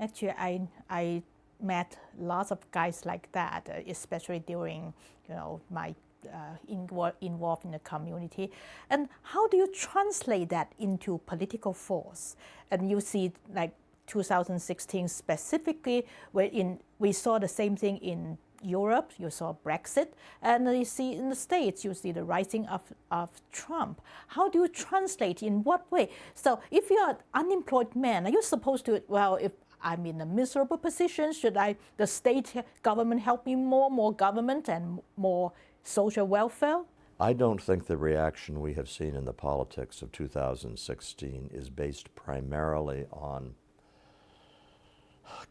Actually, I met lots of guys like that, especially during my involved in the community. And how do you translate that into political force? And you see, like 2016 specifically, we saw the same thing in Europe. You saw Brexit, and you see in the States, you see the rising of Trump. How do you translate? In what way? So if you're an unemployed man, are you supposed to, well, if I'm in a miserable position, should the state government help me more government and more social welfare? I don't think the reaction we have seen in the politics of 2016 is based primarily on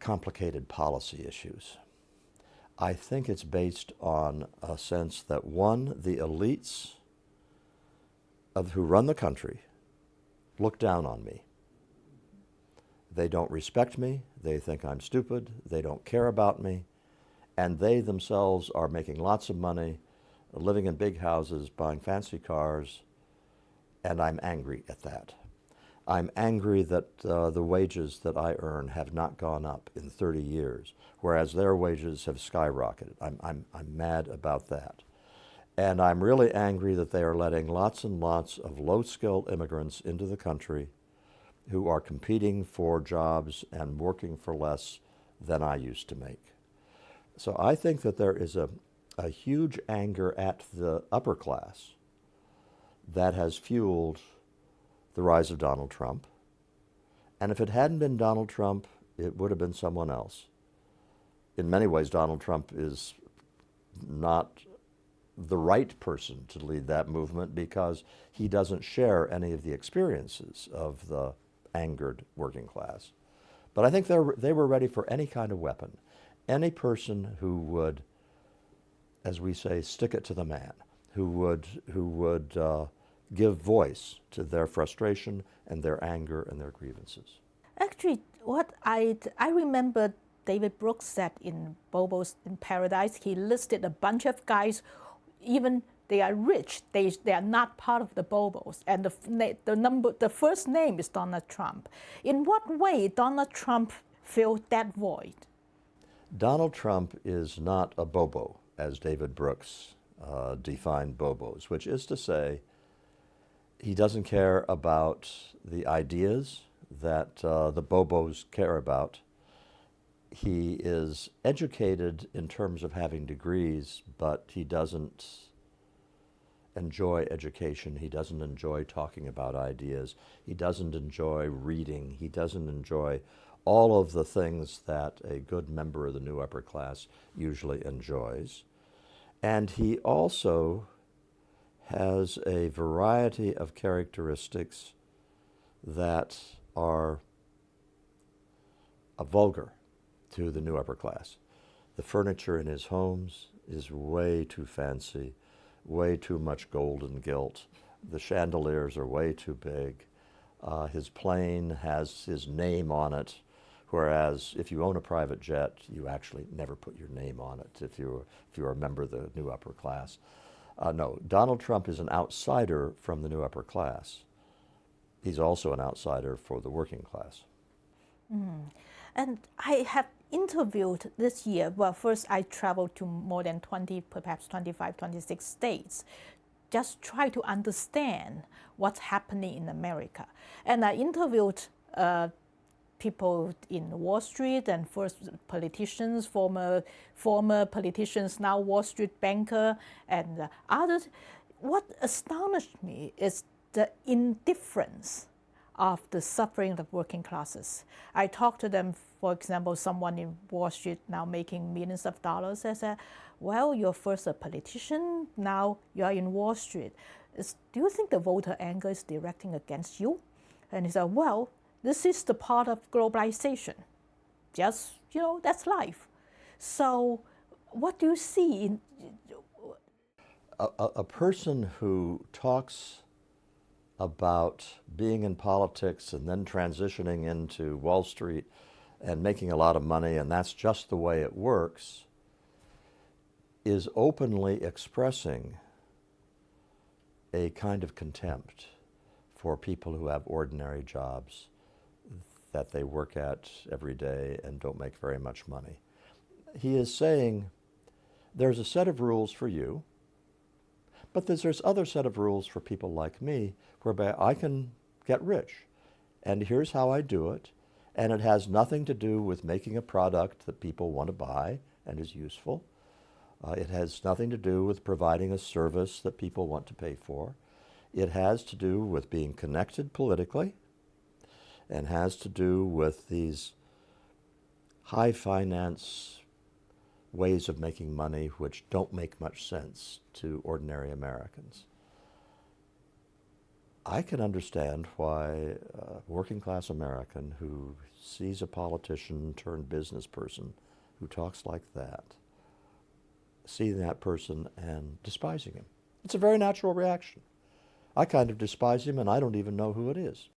complicated policy issues. I think it's based on a sense that, one, the elites who run the country look down on me. They don't respect me, they think I'm stupid, they don't care about me, and they themselves are making lots of money, living in big houses, buying fancy cars, and I'm angry at that. I'm angry that the wages that I earn have not gone up in 30 years, whereas their wages have skyrocketed. I'm mad about that. And I'm really angry that they are letting lots and lots of low-skilled immigrants into the country who are competing for jobs and working for less than I used to make. So I think that there is a huge anger at the upper class that has fueled the rise of Donald Trump. And if it hadn't been Donald Trump, it would have been someone else. In many ways, Donald Trump is not the right person to lead that movement because he doesn't share any of the experiences of the angered working class. But I think they were ready for any kind of weapon. Any person who would, as we say, stick it to the man, who would give voice to their frustration and their anger and their grievances. Actually, what I remember David Brooks said in Bobos in Paradise, he listed a bunch of guys, even they are rich, they are not part of the Bobos, and the first name is Donald Trump. In what way Donald Trump filled that void? Donald Trump is not a Bobo, as David Brooks defined Bobos, which is to say, he doesn't care about the ideas that the Bobos care about. He is educated in terms of having degrees, but he doesn't enjoy education. He doesn't enjoy talking about ideas. He doesn't enjoy reading. He doesn't enjoy all of the things that a good member of the new upper class usually enjoys. And he also has a variety of characteristics that are vulgar to the new upper class. The furniture in his homes is way too fancy, way too much gold and gilt. The chandeliers are way too big. His plane has his name on it, whereas if you own a private jet, you actually never put your name on it if you're a member of the new upper class. No, Donald Trump is an outsider from the new upper class. He's also an outsider for the working class. And I have interviewed this year, well, first I traveled to more than 20, perhaps 25, 26 states, just try to understand what's happening in America. And I interviewed people in Wall Street and first politicians, former politicians, now Wall Street banker and others. What astonished me is the indifference of the suffering of working classes. I talked to them, for example, someone in Wall Street now making millions of dollars. I said, well, you're first a politician, now you're in Wall Street. Do you think the voter anger is directing against you? And he said, well, this is the part of globalization. Just, that's life. So what do you see in... A person who talks about being in politics and then transitioning into Wall Street and making a lot of money, and that's just the way it works, is openly expressing a kind of contempt for people who have ordinary jobs. that they work at every day and don't make very much money. He is saying there's a set of rules for you, but there's other set of rules for people like me whereby I can get rich. And here's how I do it. And it has nothing to do with making a product that people want to buy and is useful. It has nothing to do with providing a service that people want to pay for. It has to do with being connected politically and has to do with these high finance ways of making money which don't make much sense to ordinary Americans. I can understand why a working class American who sees a politician turned business person who talks like that, seeing that person and despising him. It's a very natural reaction. I kind of despise him and I don't even know who it is.